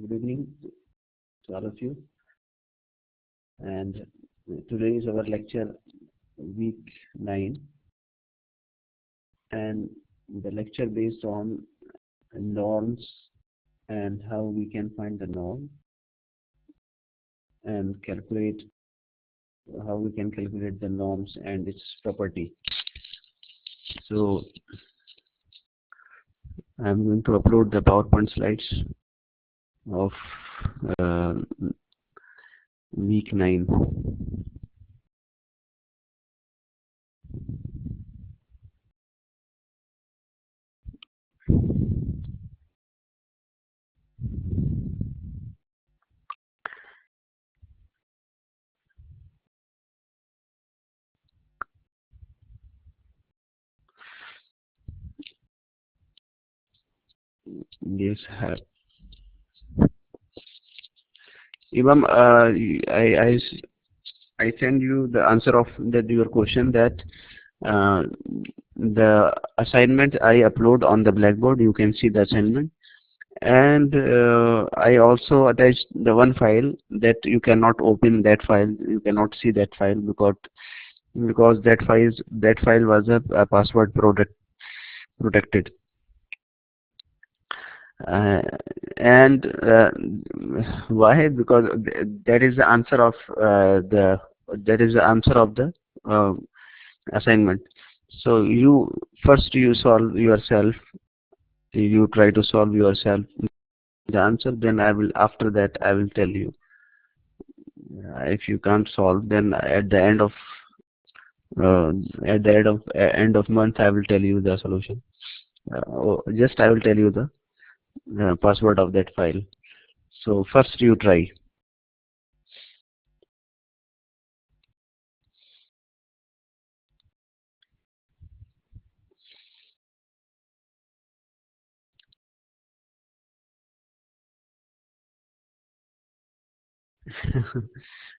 Good evening to all of you. And today is our lecture week 9, and the lecture based on norms and how we can find the norm and calculate how we can calculate the norms and its property. So I'm going to upload the PowerPoint slides of week 9. Yes, Imam, I send you the answer of your question that the assignment I upload on the Blackboard. You can see the assignment, and I also attached the one file that you cannot open that file. You cannot see that file because that file was a password protected. And why? Because that is the answer of the assignment. So you solve yourself. You try to solve yourself the answer. Then after that I will tell you. If you can't solve, then at the end of end of month I will tell you the solution. Just I will tell you the password of that file. So first you try.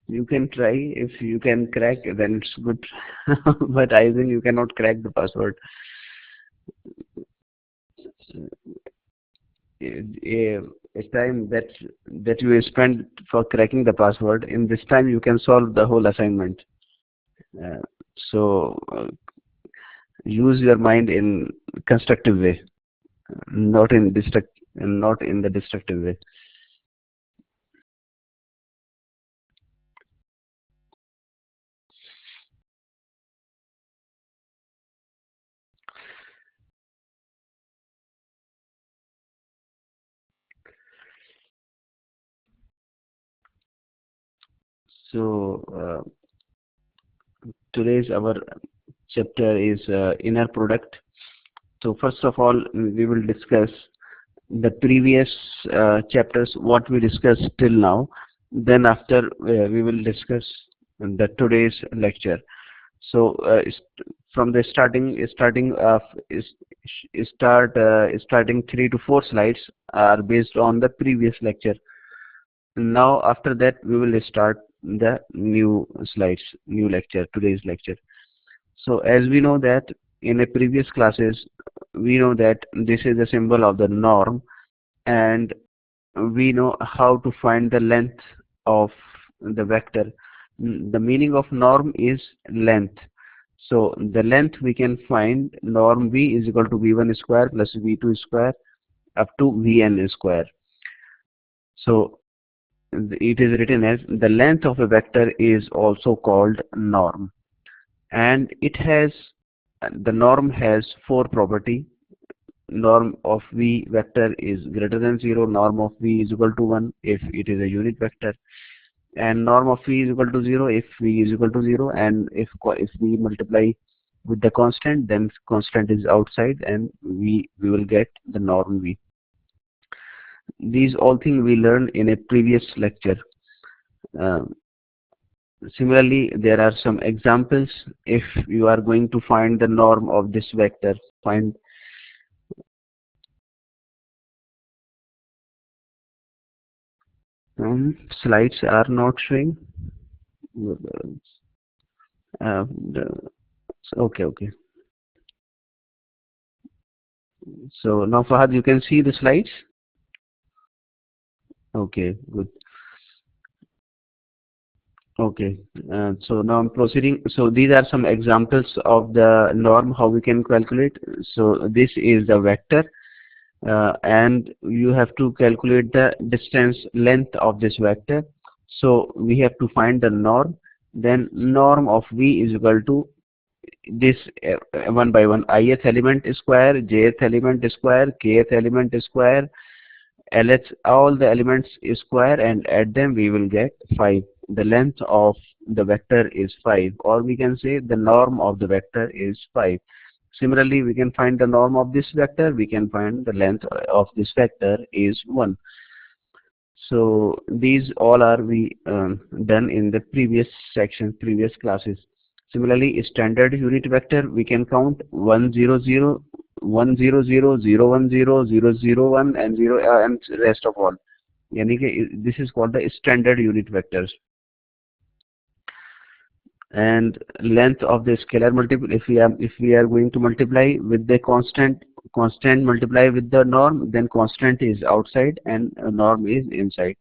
You can try. If you can crack, then it's good. But I think you cannot crack the password. A time that you spend for cracking the password, in this time you can solve the whole assignment. So use your mind in constructive way, not in the destructive way. So today's our chapter is inner product. So first of all, we will discuss the previous chapters, what we discussed till now. Then after we will discuss the today's lecture. So from the starting 3 to 4 slides are based on the previous lecture. Now after that we will start the new slides, new lecture, today's lecture. So as we know that in a previous classes, we know that this is a symbol of the norm, and we know how to find the length of the vector. The meaning of norm is length. So the length we can find, norm v is equal to v1 square plus v2 square up to vn square. So it is written as the length of a vector is also called norm, and the norm has 4 property. Norm of v vector is greater than 0, norm of v is equal to 1 if it is a unit vector, and norm of v is equal to 0 if v is equal to 0, and if we multiply with the constant, then constant is outside and we will get the norm v. These all things we learned in a previous lecture. Similarly, there are some examples. If you are going to find the norm of this vector, find slides are not showing. Okay. So now Fahad, you can see the slides. Okay, good. Okay, so now I'm proceeding. So these are some examples of the norm, how we can calculate. So this is the vector, and you have to calculate the distance length of this vector. So we have to find the norm. Then norm of v is equal to this one by one, ith element square, jth element square, kth element square, LH, all the elements is square, and add them we will get 5. The length of the vector is 5, or we can say the norm of the vector is 5. Similarly, we can find the norm of this vector, we can find the length of this vector is 1. So these all are we done in the previous section, previous classes. Similarly, standard unit vector we can count 1 0 0, 1 0 0, 0 1 0, 0 0 1, and 0 and rest of all. यानी कि this is called the standard unit vectors. And length of the scalar multiple, if we are going to multiply with the constant multiply with the norm, then constant is outside and norm is inside.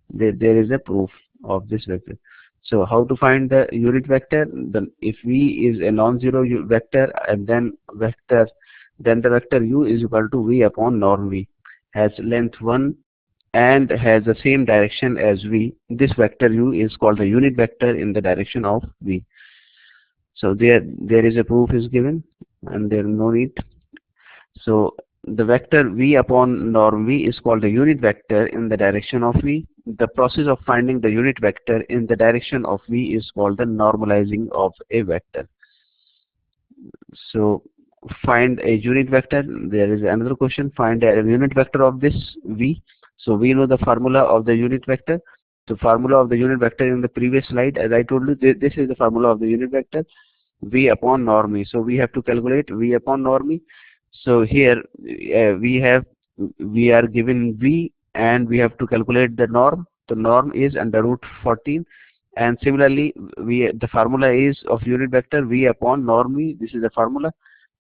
There is a proof of this vector. So how to find the unit vector? Then if v is a non-zero vector, and then the vector u is equal to v upon norm v, has length 1 and has the same direction as v. This vector u is called the unit vector in the direction of v. So there is a proof is given, and there is no need. So the vector v upon norm v is called the unit vector in the direction of v. The process of finding the unit vector in the direction of v is called the normalizing of a vector. So find a unit vector. There is another question. Find a unit vector of this v. So we know the formula of the unit vector. The formula of the unit vector in the previous slide, as I told you, this is the formula of the unit vector, v upon norm e. So we have to calculate v upon norm e. So here we are given v, and we have to calculate the norm. The norm is under root 14, and similarly the formula is of unit vector v upon norm e. This is the formula,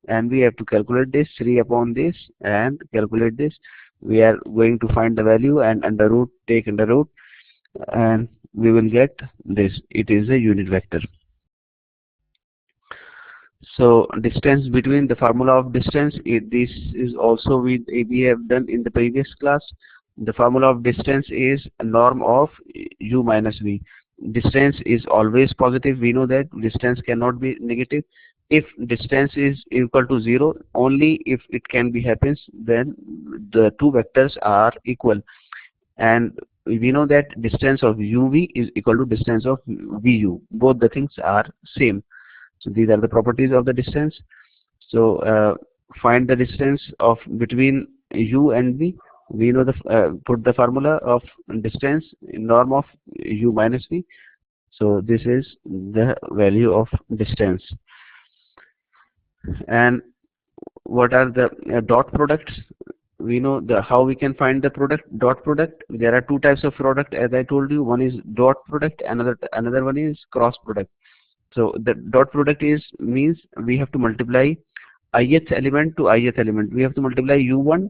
and we have to calculate this 3 upon this and calculate this. We are going to find the value and under root, take under root, and we will get this. It is a unit vector. So distance between the formula of distance, this is also we have done in the previous class. The formula of distance is a norm of u minus v. Distance is always positive. We know that distance cannot be negative. If distance is equal to 0, only if it can be happens, then the two vectors are equal. And we know that distance of uv is equal to distance of vu. Both the things are same. So these are the properties of the distance. So find the distance of between u and v. We know the put the formula of distance in norm of u minus v. So this is the value of distance. And what are the dot products? We know how we can find the dot product. There are two types of product, as I told you. One is dot product, another one is cross product. So the dot product means we have to multiply ith element to ith element. We have to multiply u1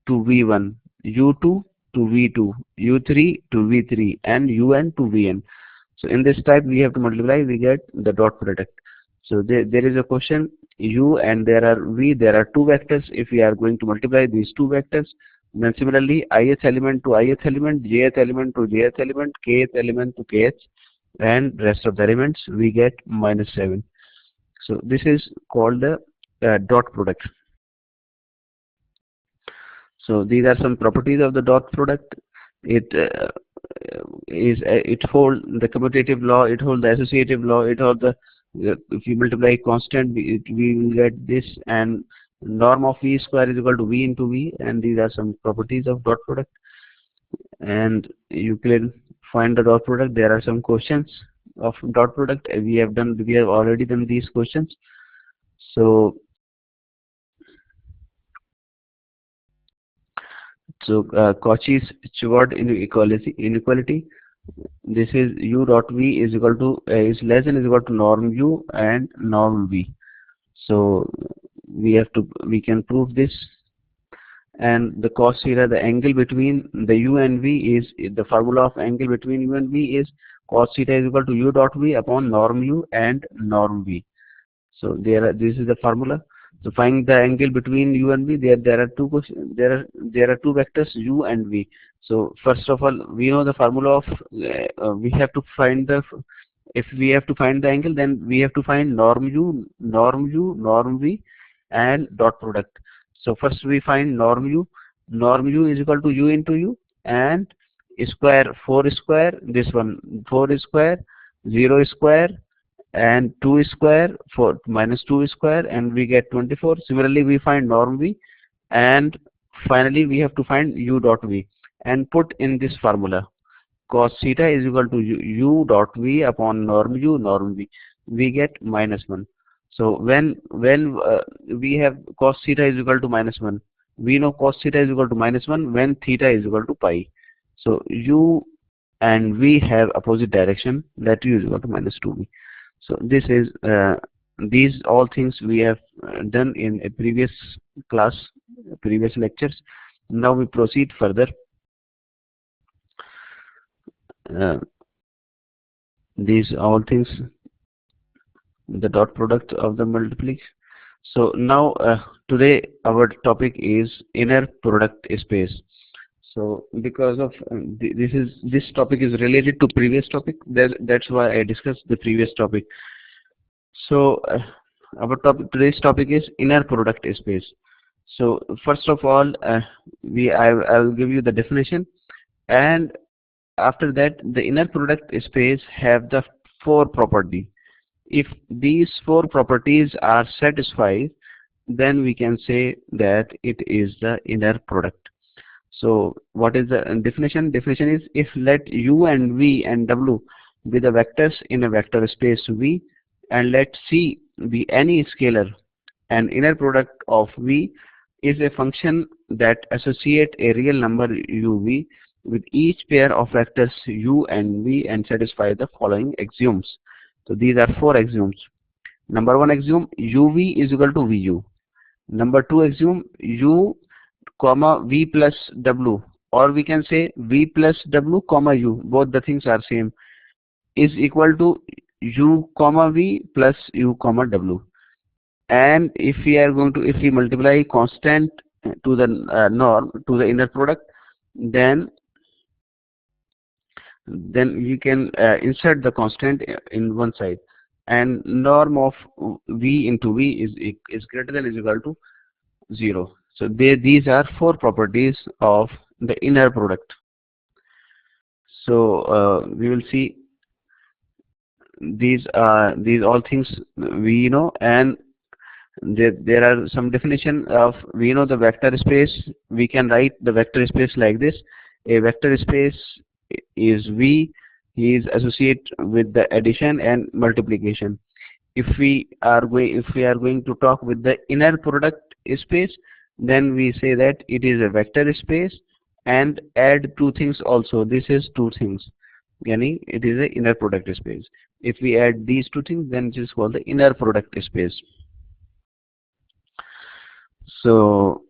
to v1, u2 to v2, u3 to v3, and un to vn. So in this type we have to multiply, we get the dot product. So there is a question u and there are two vectors. If we are going to multiply these two vectors, then similarly ith element to ith element, jth element to jth element, kth element to kth, and rest of the elements we get -7. So this is called the dot product. So these are some properties of the dot product. It holds the commutative law, it holds the associative law, it holds the if you multiply constant, we will get this, and norm of v square is equal to v into v, and these are some properties of dot product. And you can find the dot product. There are some questions of dot product. We have already done these questions. So Cauchy's-Schwarz inequality. This is u dot v is equal to is less than is equal to norm u and norm v. So we can prove this, and the cos theta, the angle between the u and v is, the formula of angle between u and v is cos theta is equal to u dot v upon norm u and norm v. So this is the formula. So find the angle between u and v. There are two questions. There are two vectors u and v. So first of all, we know the formula of we have to find the, if we have to find the angle, then we have to find norm u, norm v, and dot product. So first we find norm u. Norm u is equal to u into u, and square 4 square, this one 4 square, 0 square, and 2 square, 4 minus 2 square, and we get 24. Similarly, we find norm v, and finally we have to find u dot v and put in this formula. Cos theta is equal to u dot v upon norm u, norm v. We get -1. So when we have cos theta is equal to -1, we know cos theta is equal to -1 when theta is equal to pi. So u and v have opposite direction, that u is equal to -2v. So this is these all things we have done in a previous class, previous lectures. Now we proceed further. These all things, the dot product of the multiplication. So now today our topic is inner product space. So because of this topic is related to previous topic, that's why I discussed the previous topic. So our today's topic is inner product space. So first of all, I will give you the definition, and after that the inner product space have the 4 properties. If these 4 properties are satisfied, then we can say that it is the inner product. So what is the definition? Definition is, if let u and v and w be the vectors in a vector space V, and let C be any scalar, and inner product of V is a function that associate a real number uv with each pair of vectors u and v and satisfy the following axioms. So these are 4 axioms. Number 1 axiom, uv is equal to vu. Number 2 axiom, u comma v plus w, or we can say v plus w comma u, both the things are same, is equal to u comma v plus u comma w. And if we multiply constant to the norm, to the inner product, then you can insert the constant in one side, and norm of v into v is greater than or equal to 0. So these are 4 properties of the inner product. So we will see these all things we know, and there are some definition of, we know the vector space. We can write the vector space like this. A vector space is V is associated with the addition and multiplication. If we are going to talk with the inner product space, then we say that it is a vector space and add 2 things also. This is 2 things, yani it is a inner product space. If we add these 2 things, then it is called the inner product space. So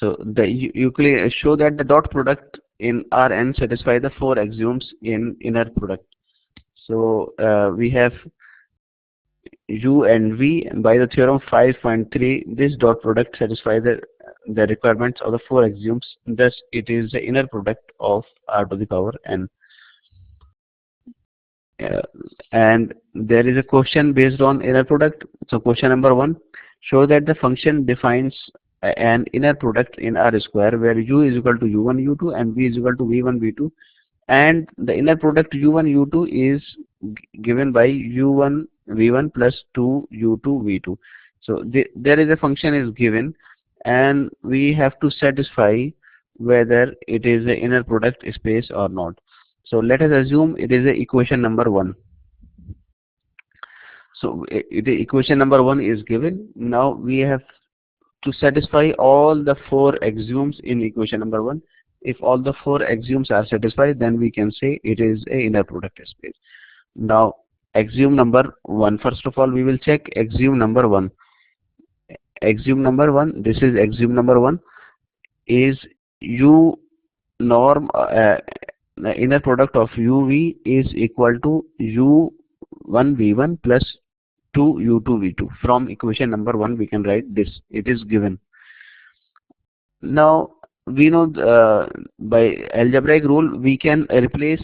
you clearly show that the dot product in Rn satisfy the 4 axioms in inner product. So we have u and v, and by the theorem 5.3, this dot product satisfies the requirements of the 4 axioms. Thus, it is the inner product of R to the power n. And there is a question based on inner product. So question number 1, show that the function defines an inner product in R square where u is equal to u1 u2 and v is equal to v1 v2, and the inner product u1 u2 is given by u1 v1 plus 2 u2 v2. So there is a function is given, and we have to satisfy whether it is the inner product space or not. So let us assume it is a equation number 1. So the equation number 1 is given. Now we have to satisfy all the 4 axioms in equation number 1. If all the 4 axioms are satisfied, then we can say it is a inner product space. Now axiom number 1, first of all we will check axiom number 1. axiom number 1, this is axiom number 1, is u norm the inner product of uv is equal to u1v1 plus 2u2v2. From equation number 1 we can write this, it is given. Now we know by algebraic rule we can replace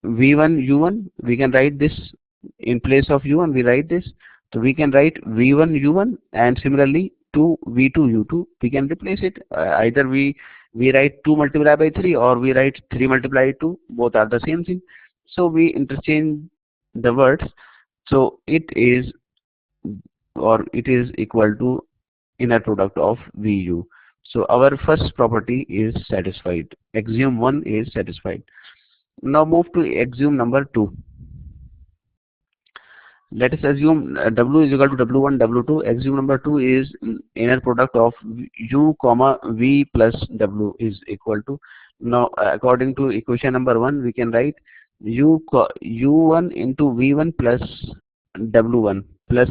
v1 u1, we can write this in place of u1, we write this, so we can write v1 u1, and similarly 2 v2 u2, we can replace it. Either we write 2 multiplied by 3 or we write 3 multiplied by 2, both are the same thing, so we interchange the words. So it is, or it is equal to inner product of vu. So our first property is satisfied, axiom 1 is satisfied. Now move to axiom number 2. Let us assume w is equal to w1 w2. Axiom number 2 is inner product of u comma v plus w is equal to, now according to equation number 1 we can write u1 into v1 plus w1 plus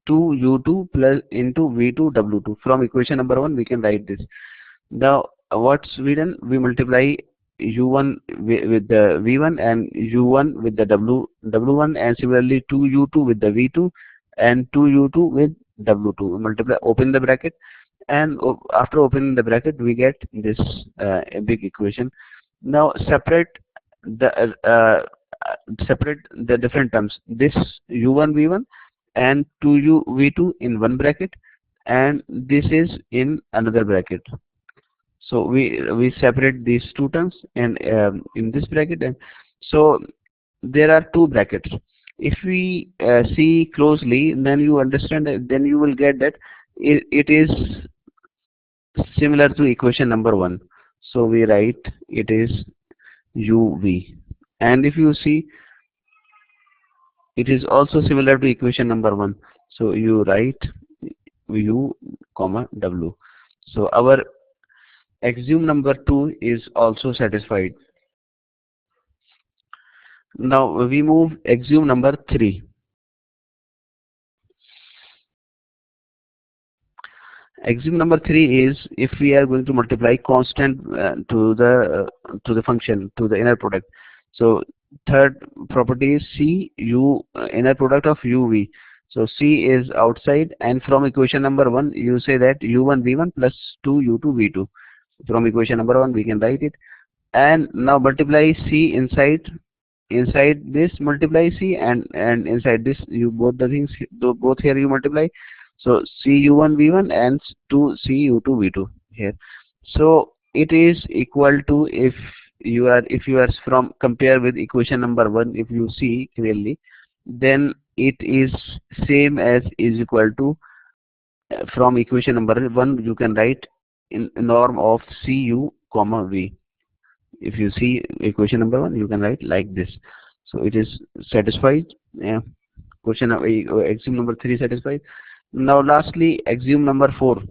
2u2 plus into v2 w2. From equation number 1 we can write this. Now what's we done, we multiply u1 with the v1 and u1 with the w1, and similarly 2u2 with the v2 and 2u2 with w2. Multiply, open the bracket, and after opening the bracket we get this big equation. Now separate the different terms, this u1 v1 and 2u v2 in one bracket, and this is in another bracket. So we separate these two terms and in this bracket, and so there are two brackets. If we see closely, then you understand that, then you will get that it is similar to equation number 1. So we write it is uv, and if you see it is also similar to equation number 1. So you write u comma w. So our axiom number 2 is also satisfied. Now we move axiom number 3. Axiom number 3 is, if we are going to multiply constant to the function, to the inner product. So third property is c u inner product of uv. So c is outside, and from equation number 1 you say that u1 v1 plus 2 u2 v2. From equation number 1 we can write it, and now multiply c inside this, multiply c, and inside this you both the things, both here you multiply. So c u1 v1 and 2 c u2 v2 here. So it is equal to, if you are from compare with equation number 1, if you see clearly, then it is same as is equal to from equation number 1 you can write in norm of cu comma v. If you see equation number 1 you can write like this. So it is satisfied. Question of axiom number 3 satisfied. Now lastly axiom number 4,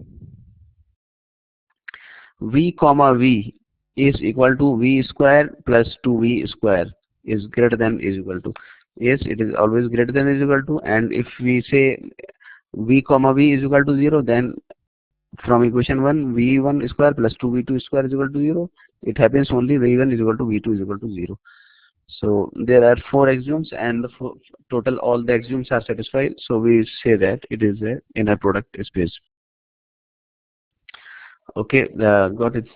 v comma v is equal to v square plus 2v square is greater than is equal to. Yes, it is always greater than is equal to, and if we say v comma v is equal to 0, then from equation 1 v1 square plus 2v2 square is equal to 0. It happens only v1 is equal to v2 is equal to 0. So there are 4 axioms, and the total all the axioms are satisfied. So we say that it is a inner product space. Okay, got it.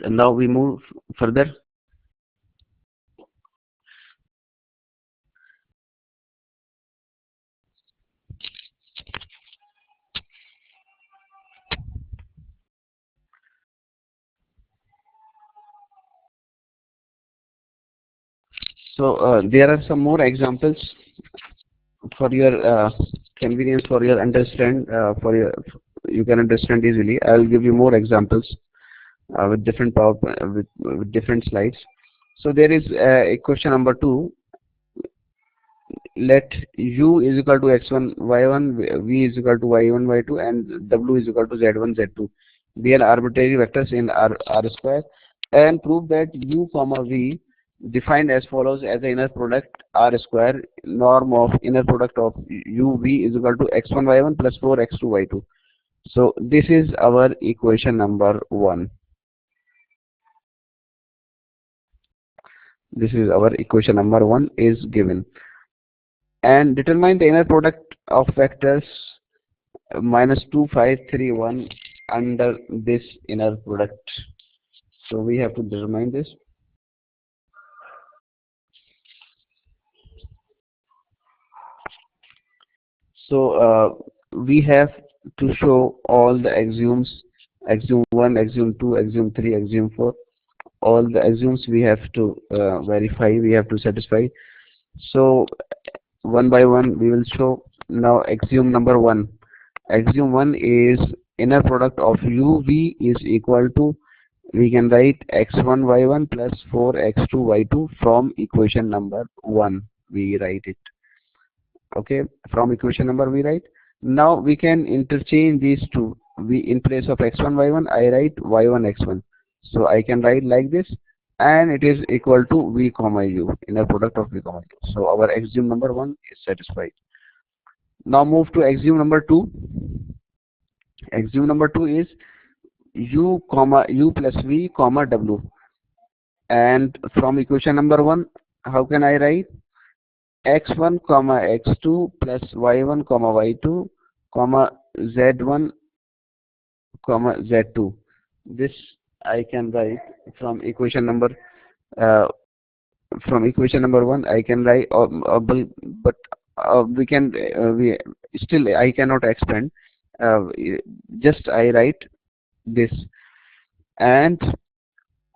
And now we move further. So there are some more examples for your convenience, for your understand, you can understand easily. I will give you more examples with different with different slides. So there is a question number 2. Let u is equal to x1 y1, v is equal to y1 y2, and w is equal to z1 z2. They are arbitrary vectors in R square, and prove that u comma v defined as follows as the inner product R square, norm of inner product of u v is equal to x1 y1 plus 4 x2 y2. So this is our equation number 1. This is our equation number 1 is given. And determine the inner product of vectors minus 2, 5, 3, 1 under this inner product. So we have to determine this. So we have to show all the axioms, axiom 1, axiom 2, axiom 3, axiom 4. All the axioms we have to verify, we have to satisfy. So one by one we will show. Now axiom number 1. Axiom 1 is inner product of uv is equal to, we can write x1 y1 plus 4x2 y2 from equation number 1. We write it. Okay, from equation number we write. Now we can interchange these two. We, in place of x1 y1, I write y1 x1. So I can write like this, and it is equal to v comma u, inner product of v comma u. So our axiom number 1 is satisfied. Now move to axiom number 2. Axiom number 2 is u comma u plus v comma w. And from equation number 1, how can I write? X1 comma x2 plus y1 comma y2 comma z1 comma z2. This I can write from equation number uh, 1. I can write, but we can we still I cannot expand. Uh, just I write this and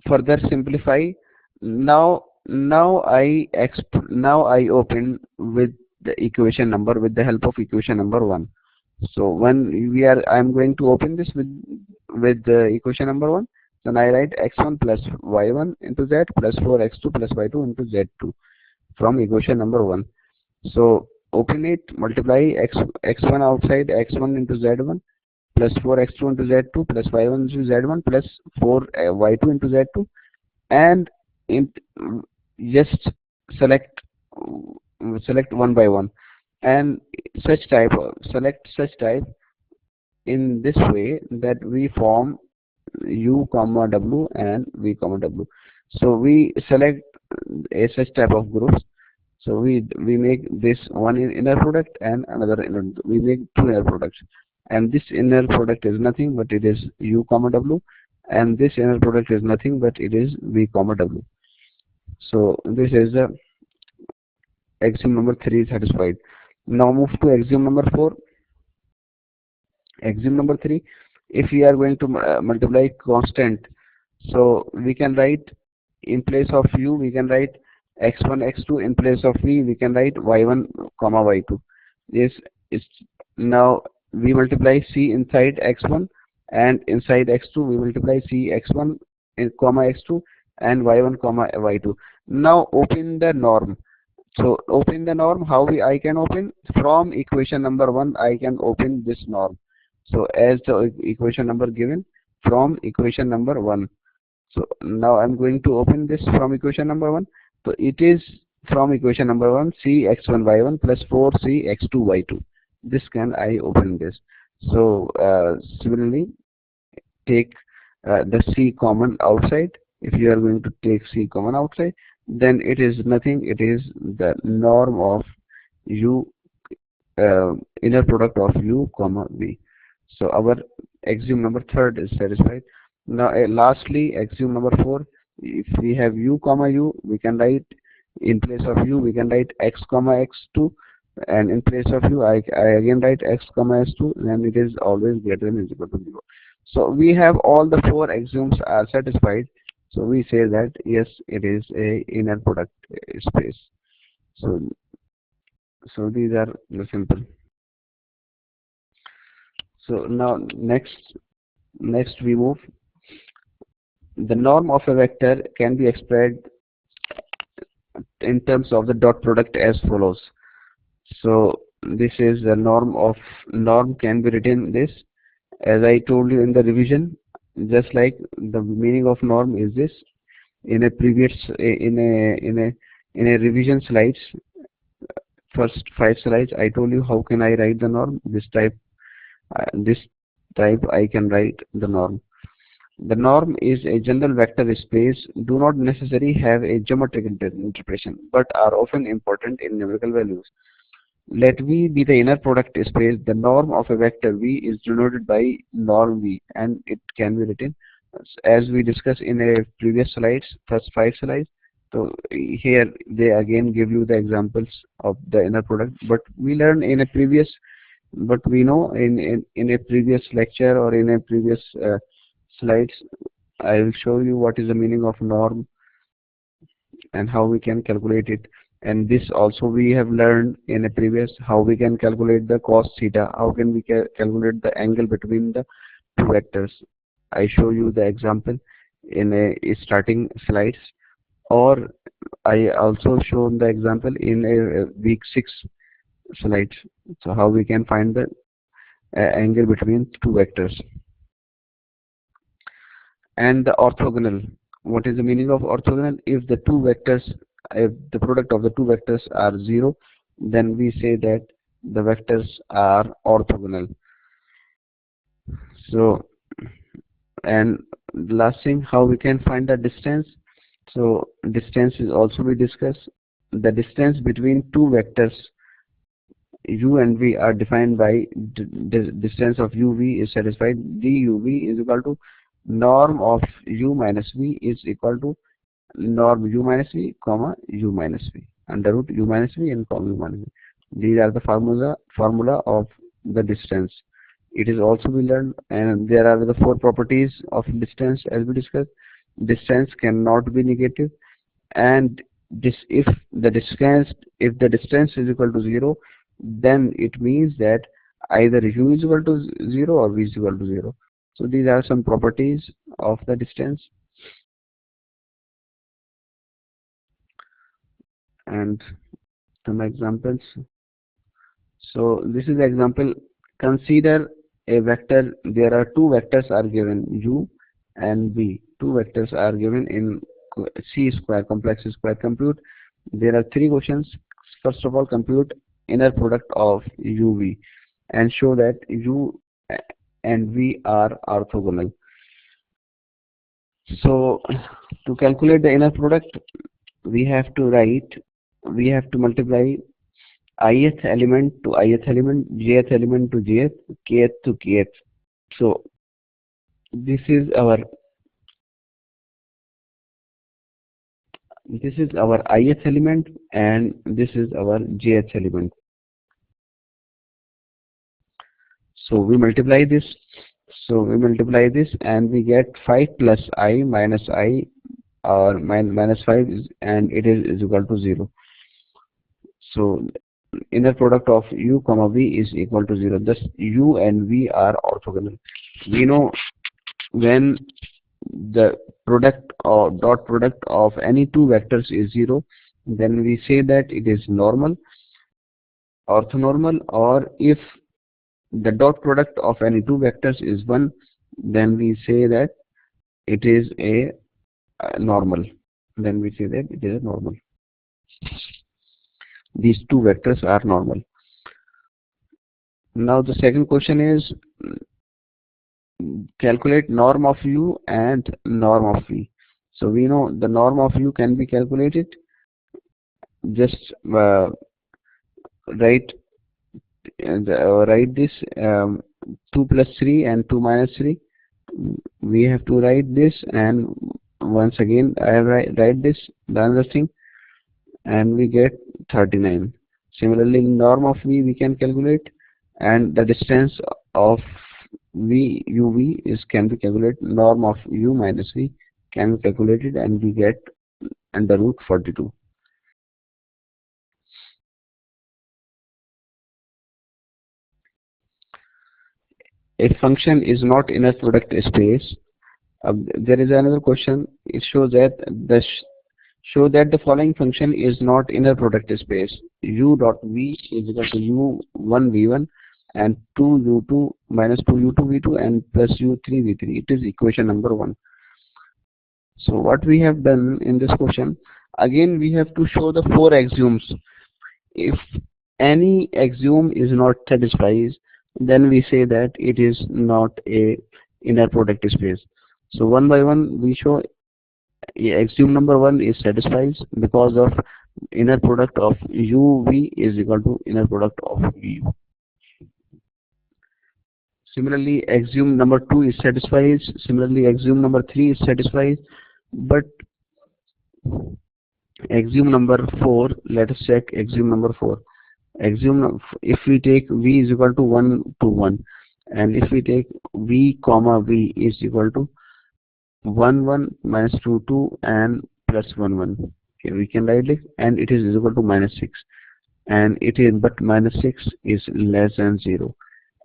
further simplify. Now I open with the equation number, with the help of equation number 1. So when I'm going to open this with the equation number 1, then I write x1 plus y1 into z plus 4x2 plus y2 into z2 from equation number 1. So open it, multiply x1 outside, x1 into z1 plus 4x2 into z2 plus y1 into z1 plus 4y2 into z2, and in, just select one by one, and select such type in this way that we form u comma w and v comma w. So we select a such type of groups. So we make this one inner product and another we make two inner products, and this inner product is nothing but it is u comma w, and this inner product is nothing but it is v comma w. So this is the axiom number 3 satisfied. Now move to axiom number 4. Axiom number 3, if we are going to multiply constant, so we can write in place of u, we can write x1 x2, in place of v we can write y1 comma y2. This is, now we multiply c inside x1, and inside x2 we multiply c x1 comma x2 and y1 comma y2. Now open the norm. So open the norm, how I can open? From equation number 1 I can open this norm. So as the equation number given from equation number 1. So now I'm going to open this from equation number 1. So it is from equation number 1, c x1 y1 plus 4c x2 y2. This can I open this. So similarly, take the c common outside. If you are going to take c common outside, then it is nothing, it is the norm of u, inner product of u comma v. So our axiom number 3 is satisfied. Now lastly, axiom number 4, if we have u comma u, we can write in place of u we can write x comma x2, and in place of u I again write x comma x2, and it is always greater than or equal to 0. So we have all the 4 axioms are satisfied. So we say that yes, it is a inner product space. So these are the simple. So now next we move. The norm of a vector can be expressed in terms of the dot product as follows. So this is the norm can be written this, as I told you in the revision. Just like the meaning of norm is this, in a previous in a revision slides, first 5 slides I told you how can I write the norm. This type, this type, I can write the norm. The norm is a general vector space, do not necessarily have a geometric interpretation, but are often important in numerical values. Let V be the inner product space. The norm of a vector V is denoted by norm V, and it can be written as we discussed in a previous slides, first 5 slides. So here they again give you the examples of the inner product, but we learned in a previous, but we know in a previous lecture or in a previous slides, I will show you what is the meaning of norm and how we can calculate it. And this also we have learned in a previous, how we can calculate the cos theta, how can we calculate the angle between the two vectors. I show you the example in a starting slides, or I also shown the example in a week 6 slides. So how we can find the angle between two vectors. And the orthogonal. What is the meaning of orthogonal? If the two vectors, if the product of the two vectors are 0, then we say that the vectors are orthogonal. So, and last thing, how we can find the distance. So distance is also we discuss. The distance between two vectors u and v are defined by distance of uv is satisfied. duv is equal to norm of u minus v is equal to norm u minus v comma u minus v under root u minus v and comma u minus v. These are the formula of the distance. It is also we learned, and there are the 4 properties of distance as we discussed. Distance cannot be negative, and this if the distance is equal to 0, then it means that either u is equal to 0 or v is equal to 0. So these are some properties of the distance. And some examples. So this is the example. Consider a vector. There are 2 vectors are given, u and v. 2 vectors are given in C square, complex square. Compute. There are 3 questions. First of all, compute inner product of uv and show that u and v are orthogonal. So to calculate the inner product, we have to multiply ith element to ith element, jth element to jth, kth to kth. So this is our ith element and this is our jth element. So we multiply this. And we get 5 plus I minus I, or minus 5 and it is equal to 0. So inner product of u comma v is equal to 0. Thus u and v are orthogonal. We know when the product or dot product of any 2 vectors is 0, then we say that it is normal, orthonormal, or if the dot product of any 2 vectors is 1, then we say that it is a normal. Then we say that it is a normal. These 2 vectors are normal. Now the second question is calculate norm of u and norm of v. So we know the norm of u can be calculated. Just write this 2 plus 3 and 2 minus 3. We have to write this, and once again I write this, the other thing, and we get 39. Similarly, norm of v we can calculate, and the distance of uv can be calculated. Norm of u minus v can be calculated, and we get under root 42. A function is not inner product space. There is another question. It shows that the following function is not inner product space. U dot v is equal to u1 v1 and 2u2 minus 2u2 v2 and plus u3 v3. It is equation number 1. So what we have done in this question, again we have to show the 4 axioms. If any axiom is not satisfied, then we say that it is not a inner product space. So one by one we show axiom number 1 is satisfies because of inner product of uv is equal to inner product of vu. Similarly, axiom number 2 is satisfies. Similarly, axiom number 3 is satisfies. But axiom number 4, let us check axiom number 4. If we take v is equal to 1 to 1, and if we take v comma v is equal to 1 1 minus 2 2 and plus 1 1, okay, we can write it, and it is equal to minus 6, and it is, but minus 6 is less than 0,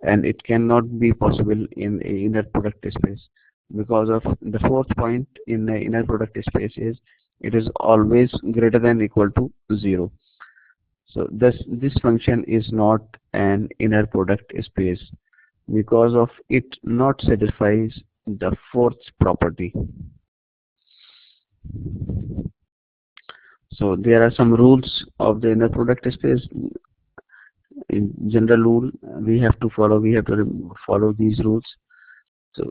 and it cannot be possible in a inner product space because of the fourth point in the inner product space is it is always greater than or equal to 0. So this function is not an inner product space because of it not satisfies the fourth property. So there are some rules of the inner product space. In general rule we have to follow these rules. So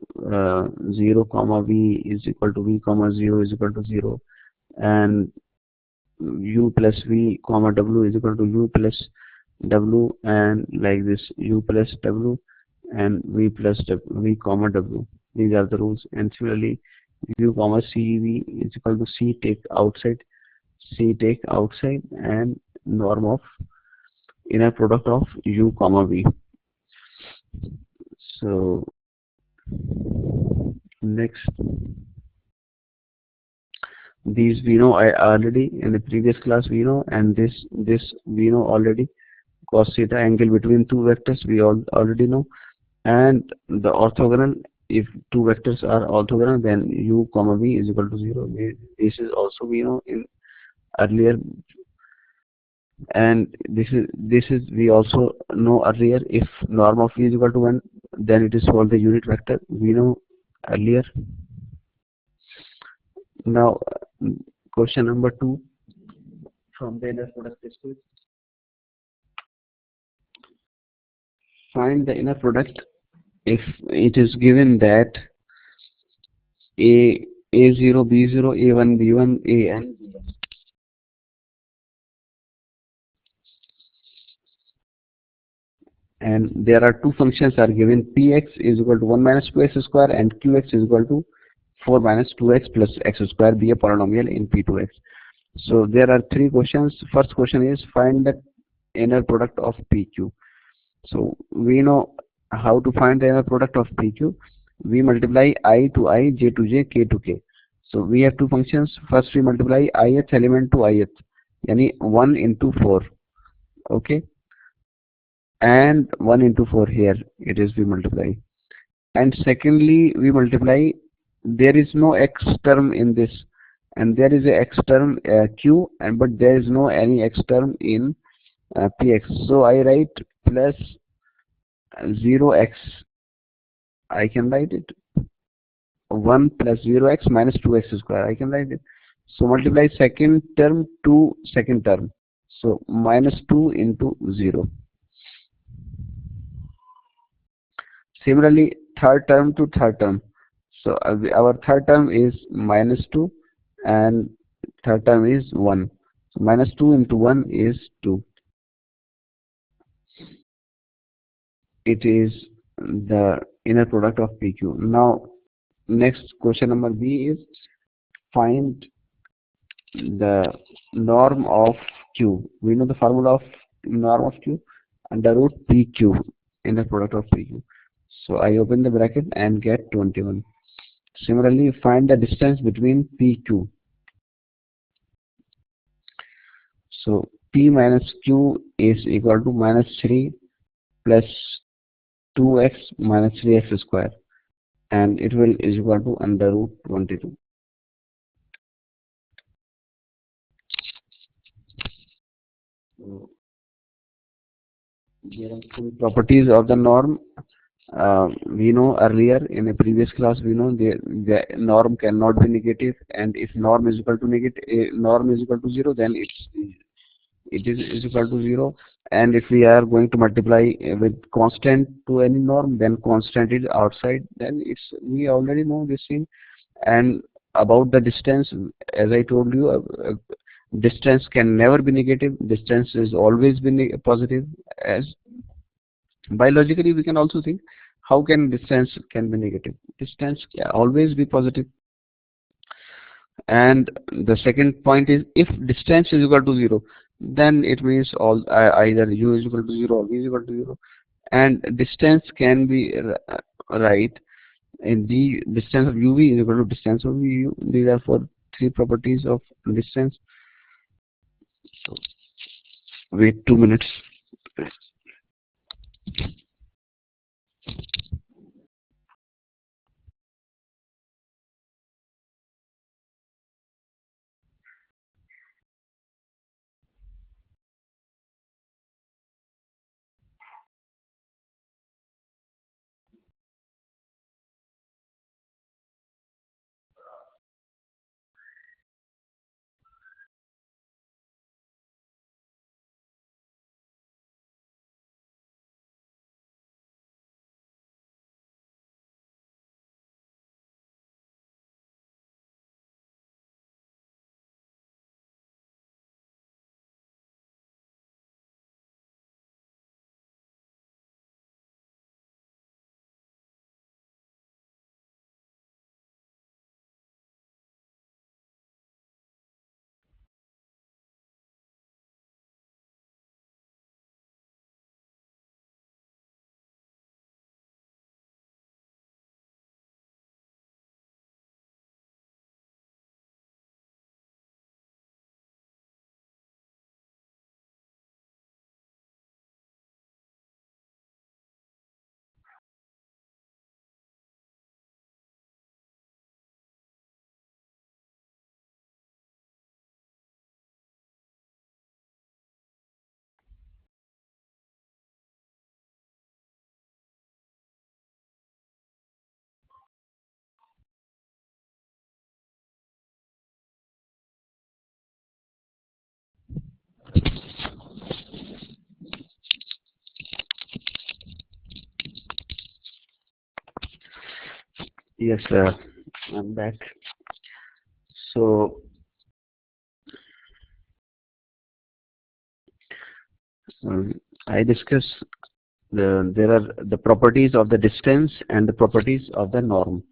0 comma v is equal to v comma 0 is equal to 0, and u plus v comma w is equal to u plus w, and like this u plus w and v plus w, v comma w. These are the rules. And similarly, u comma cv is equal to c take outside, and norm of inner product of u comma v. So next, these we know already in the previous class we know, and this we know already. Cos theta angle between two vectors we already know, and the orthogonal, if two vectors are orthogonal then u comma v is equal to 0. This is also we know in earlier, and this is we also know earlier. If norm of v is equal to 1, then it is called the unit vector, we know earlier. Now question number 2 from the inner product space. Find the inner product if it is given that a0 b0 a1 b1 an b1, and there are two functions are given. Px is equal to 1 minus 2x square and qx is equal to 4 minus 2x plus x square be a polynomial in P2x. So there are three questions. First question is find the inner product of PQ. So we know how to find the inner product of PQ. We multiply I to I, j to j, k to k. So we have two functions. First we multiply ith element to ith, yani 1 into 4, okay, and 1 into 4 here it is we multiply. And secondly we multiply, there is no x term in this, and there is a x term q, and but there is no any x term in px. So I write plus 0x, I can write it 1 plus 0x minus 2x square, I can write it. So multiply second term to second term, so minus 2 into 0. Similarly, third term to third term. So our third term is minus 2 and third term is 1. So minus 2 into 1 is 2. It is the inner product of PQ. Now next question number B is find the norm of Q. We know the formula of norm of Q, under root PQ, inner product of PQ. So I open the bracket and get 21. Similarly, find the distance between PQ. So P minus Q is equal to minus 3 plus 2x minus 3x square, and it will is equal to under root 22. So there are some properties of the norm. We know earlier in a previous class we know the norm cannot be negative, and if norm is equal to negative, norm is equal to 0, then it is equal to 0. And if we are going to multiply with constant to any norm, then constant is outside, then we already know this thing. And about the distance, as I told you, distance can never be negative. Distance is always be positive. As biologically we can also think, how can distance can be negative? Distance can always be positive. And the second point is, if distance is equal to 0, then it means either u is equal to 0 or v is equal to 0. And distance can be right in the distance of uv is equal to distance of vu. These are for three properties of distance. So wait 2 minutes. Yes, I'm back. So I discuss there are the properties of the distance and the properties of the norm.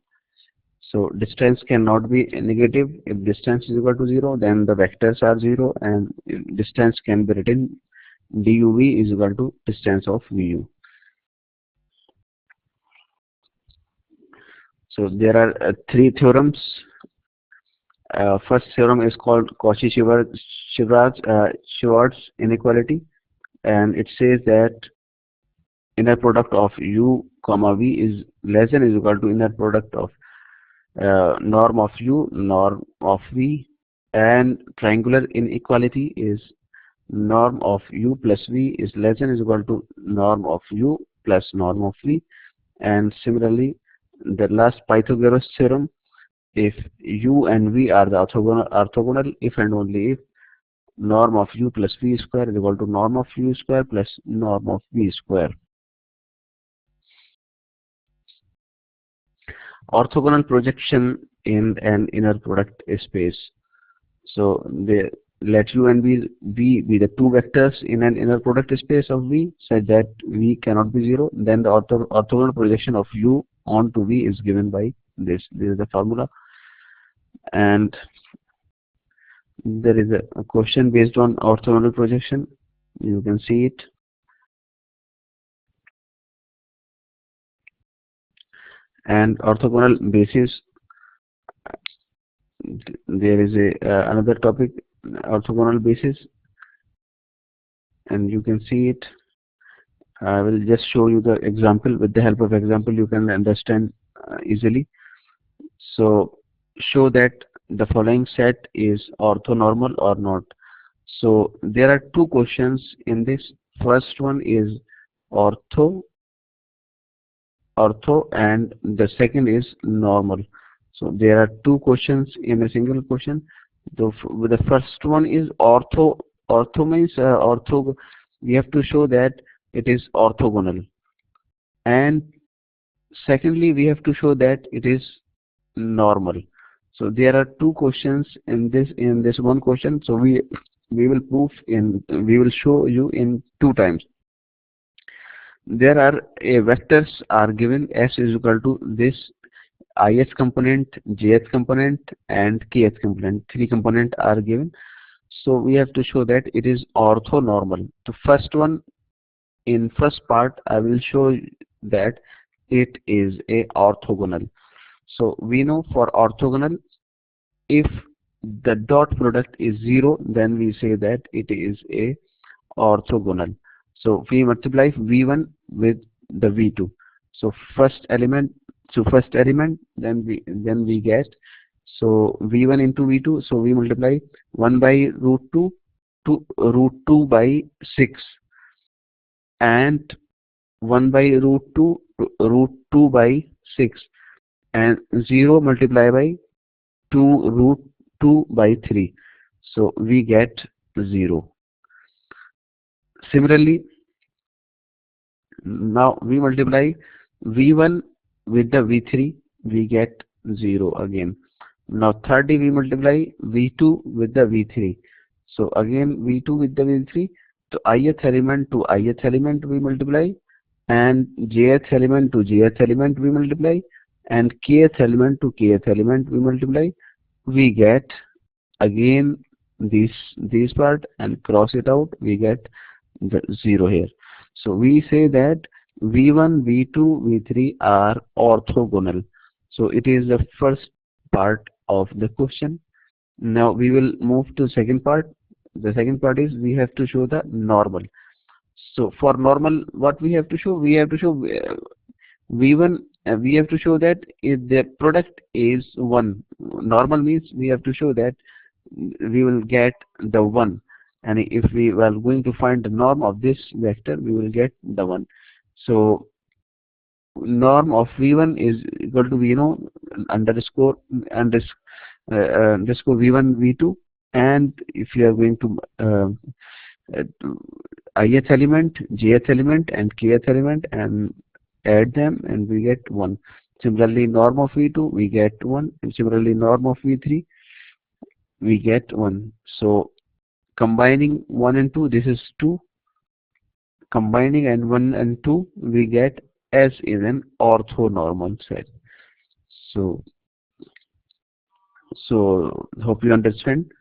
So distance cannot be negative. If distance is equal to 0, then the vectors are 0, and distance can be written duv is equal to distance of vu. So there are three theorems. First theorem is called Cauchy-Schwarz inequality, and it says that inner product of u comma v is less than or equal to inner product of norm of u, norm of v, and triangular inequality is norm of u plus v is less than or equal to norm of u plus norm of v. And similarly, the last Pythagoras theorem, if u and v are the orthogonal if and only if norm of u plus v square is equal to norm of u square plus norm of v square. Orthogonal projection in an inner product space. So let u and v be the two vectors in an inner product space of v such that v cannot be 0. Then the orthogonal projection of u onto v is given by this. This is the formula. And there is a question based on orthogonal projection. You can see it. And orthogonal basis, there is another topic, orthogonal basis, and you can see it. I will just show you the example. With the help of example, you can understand easily. So show that the following set is orthonormal or not. So there are two questions in this. First one is ortho, and the second is normal. So there are two questions in a single question. The first one is ortho Ortho means we have to show that it is orthogonal, and secondly we have to show that it is normal. So there are two questions in this one question. So we will show you in two times. There are vectors are given S is equal to this ith component, jth component, and kth component. Three component are given. So we have to show that it is orthonormal. The first one, in first part, I will show that it is a orthogonal. So we know for orthogonal, if the dot product is 0, then we say that it is a orthogonal. So we multiply V1 with the V2. So first element, then we get, so V1 into V2. So we multiply 1 by root 2 to root 2 by 6, and 1 by root 2 by 6, and 0 multiplied by 2 root 2 by 3. So we get 0. Similarly, now we multiply V1 with the V3, we get 0 again. Now thirdly, we multiply V2 with the V3. So again V2 with the V3. So ith element to ith element we multiply, and jth element to jth element we multiply, and kth element to kth element we multiply. We get again this part and cross it out, we get the 0 here. So we say that V1, V2, V3 are orthogonal. So it is the first part of the question. Now we will move to second part. The second part is we have to show the normal. So for normal, what we have to show? We have to show V1. We have to show that if the product is 1. Normal means we have to show that we will get the 1, and if we were going to find the norm of this vector, we will get the 1. So norm of V1 is equal to, we know, underscore V1 V2, and if you are going to ith element, jth element, and kth element, and add them, and we get 1. Similarly, norm of V2 we get 1, and similarly norm of V3 we get 1. So combining 1 and 2, this is 2. Combining and 1 and 2, we get S is an orthonormal set. So hope you understand.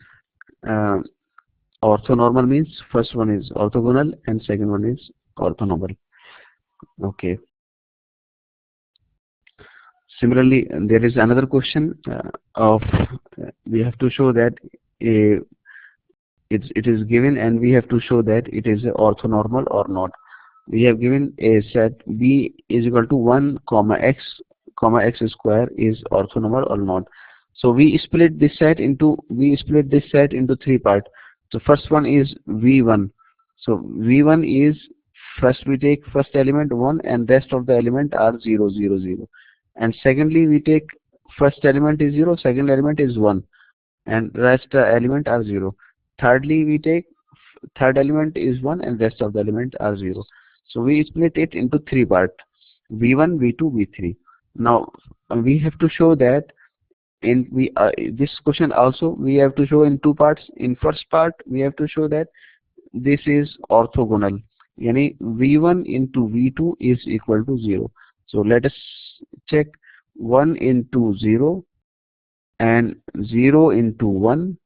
Orthonormal means first one is orthogonal and second one is orthonormal. Okay. Similarly, there is another question of we have to show that it is given, and we have to show that it is orthonormal or not. We have given a set B is equal to 1 comma x square is orthonormal or not. So we split this set into three parts. So first one is V1. So V1 is, first we take first element 1, and rest of the element are 0, 0, 0. And secondly, we take first element is 0, second element is 1, and rest element are 0. Thirdly, we take third element is 1, and rest of the element are 0. So we split it into three parts: V1, V2, V3. Now we have to show that in this question also we have to show in two parts. In first part, we have to show that this is orthogonal. Yani V1 into V2 is equal to 0. So let us check 1 into 0, and 0 into 1,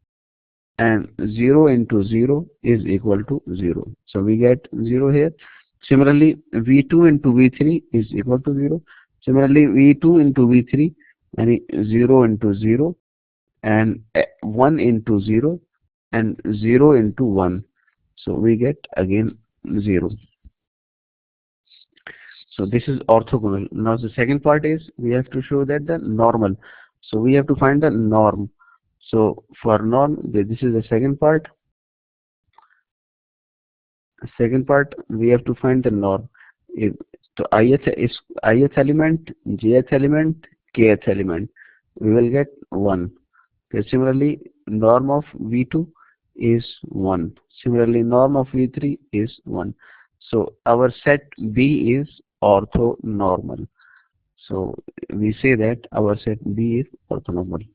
and 0 into 0 is equal to 0. So we get 0 here. Similarly, V2 into V3 is equal to 0. Similarly, V2 into V3, and 0 into 0, and 1 into 0, and 0 into 1. So we get again 0. So this is orthogonal. Now the second part is we have to show that the normal. So we have to find the norm. So for norm, this is the second part. Second part, we have to find the norm. So ith element, jth element, kth element, we will get 1. Okay, similarly, norm of V2 is 1. Similarly, norm of V3 is 1. So our set B is orthonormal. So we say that our set B is orthonormal.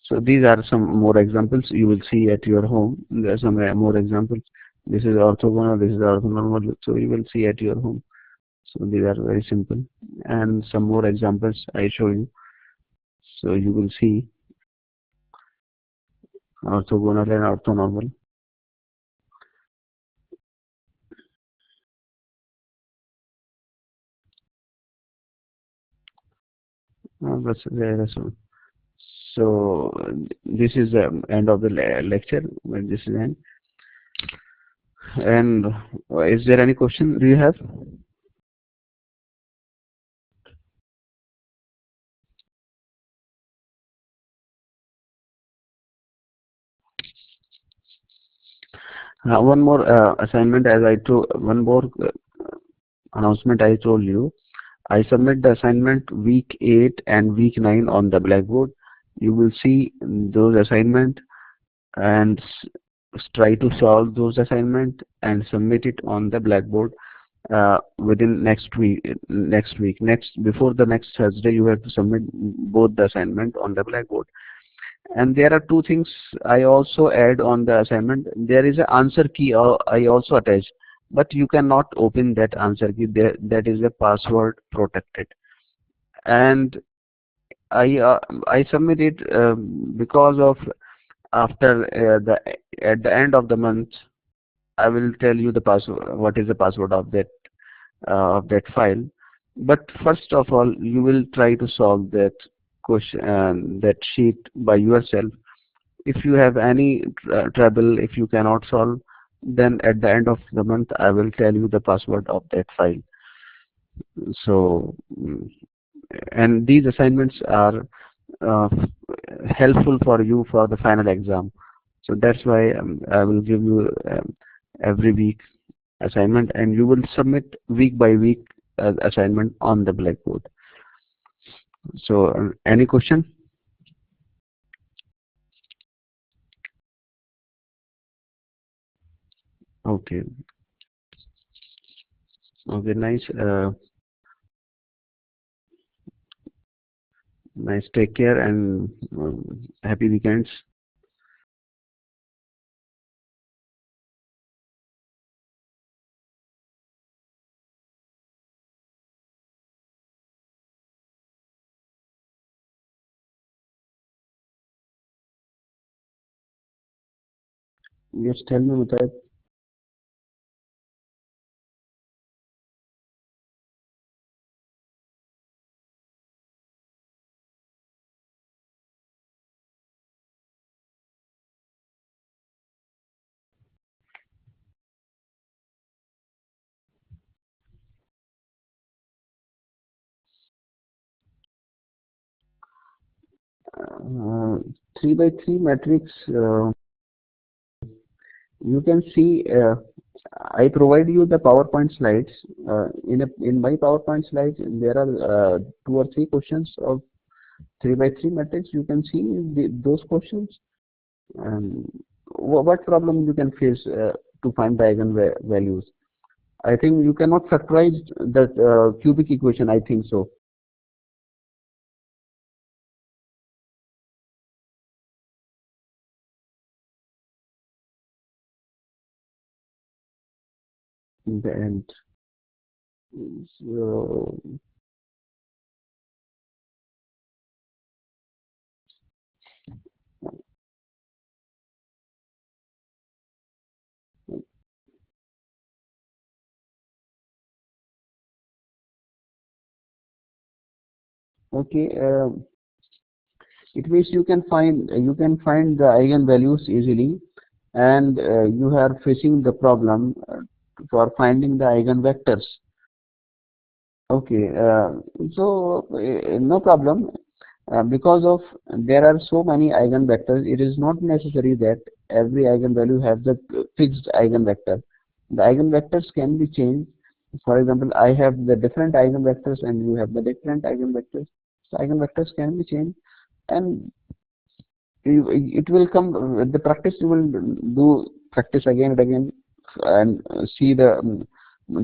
So these are some more examples you will see at your home. There are some more examples. This is orthogonal, this is orthonormal. So you will see at your home. So these are very simple. And some more examples I show you. So you will see orthogonal and orthonormal. That's there. So this is the end of the lecture. When this is end. And is there any question do you have? One more assignment, as I told, one more announcement I told you. I submit the assignment week 8 and week 9 on the blackboard. You will see those assignment and try to solve those assignment and submit it on the blackboard within next week. Before the next Thursday, you have to submit both the assignment on the blackboard. And there are two things I also add on the assignment. There is an answer key I also attach, but you cannot open that answer key. That is a password protected. And I submit it because of after the at the end of the month I will tell you the password, what is the password of that file. But first of all, you will try to solve that question, that sheet by yourself. If you have any trouble, if you cannot solve, then at the end of the month I will tell you the password of that file. So and these assignments are uh, helpful for you for the final exam. So that's why I will give you every week assignment, and you will submit week by week assignment on the blackboard. So any question? Okay. Okay, nice. Nice. Take care and happy weekends. Yes, tell me, Mutayib. Uh, 3 by 3 matrix. You can see. I provide you the PowerPoint slides. In my PowerPoint slides, there are 2 or 3 questions of 3 by 3 matrix. You can see those questions. And what problem you can face to find the eigenvalues? I think you cannot factorize the cubic equation. I think so. In the end. So, okay. It means you can find the eigenvalues easily, and you are facing the problem for finding the eigenvectors. Okay, so no problem. Because of there are so many eigenvectors, it is not necessary that every eigenvalue has the fixed eigenvector. The eigenvectors can be changed. For example, I have the different eigenvectors and you have the different eigenvectors. So eigenvectors can be changed, and It will come the practice. You will do practice again and again, and see the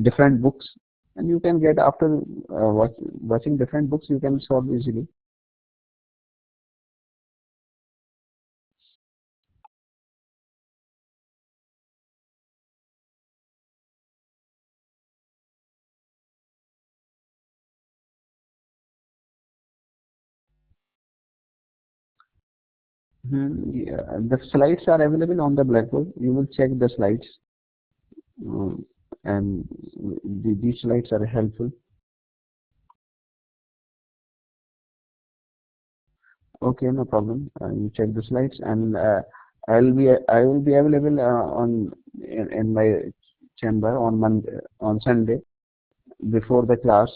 different books, and you can get after watching different books. You can solve easily. Yeah, the slides are available on the Blackboard. You will check the slides, uh, and these slides are helpful. Okay, no problem. You check the slides, and I will be available in my chamber on Monday, on Sunday before the class,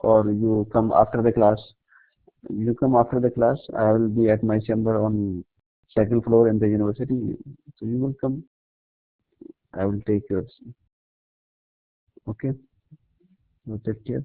or you come after the class. You come after the class. I will be at my chamber on second floor in the university. So you will come. I will take yours. Okay. So take care.